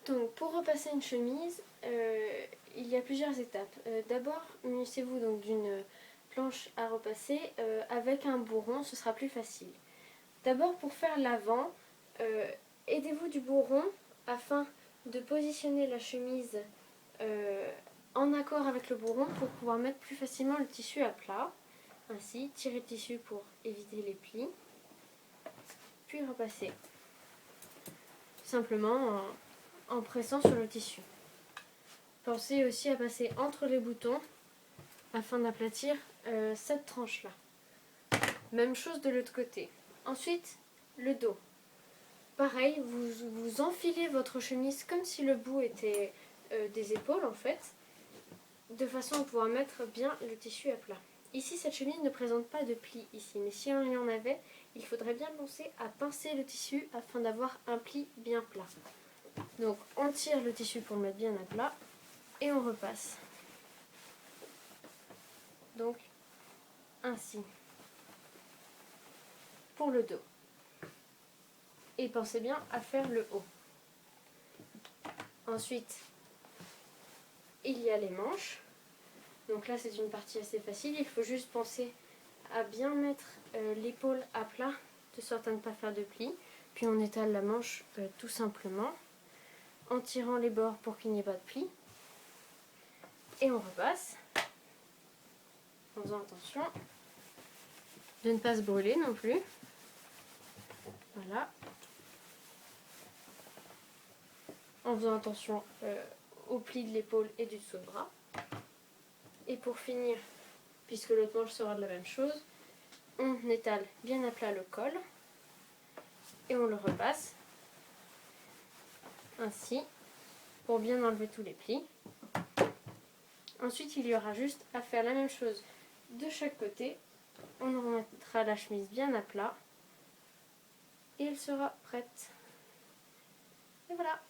Donc pour repasser une chemise, il y a plusieurs étapes. D'abord, munissez-vous donc d'une planche à repasser avec un bourron, ce sera plus facile. D'abord pour faire l'avant, aidez-vous du bourron afin de positionner la chemise en accord avec le bourron pour pouvoir mettre plus facilement le tissu à plat. Ainsi, tirez le tissu pour éviter les plis, puis repassez. Simplement en pressant sur le tissu. Pensez aussi à passer entre les boutons afin d'aplatir cette tranche-là. Même chose de l'autre côté. Ensuite, le dos. Pareil, vous enfilez votre chemise comme si le bout était des épaules en fait, de façon à pouvoir mettre bien le tissu à plat. Ici, cette chemise ne présente pas de pli ici, mais si on y en avait, il faudrait bien penser à pincer le tissu afin d'avoir un pli bien plat. Donc, on tire le tissu pour le mettre bien à plat et on repasse. Donc, ainsi. Pour le dos. Et pensez bien à faire le haut. Ensuite, il y a les manches. Donc là, c'est une partie assez facile. Il faut juste penser à bien mettre l'épaule à plat, de sorte à ne pas faire de plis. Puis on étale la manche tout simplement, en tirant les bords pour qu'il n'y ait pas de plis. Et on repasse, en faisant attention de ne pas se brûler non plus. Voilà. En faisant attention au pli de l'épaule et du dessous de bras. Et pour finir, puisque l'autre manche sera de la même chose, on étale bien à plat le col et on le repasse ainsi pour bien enlever tous les plis. Ensuite, il y aura juste à faire la même chose de chaque côté. On remettra la chemise bien à plat et elle sera prête. Et voilà.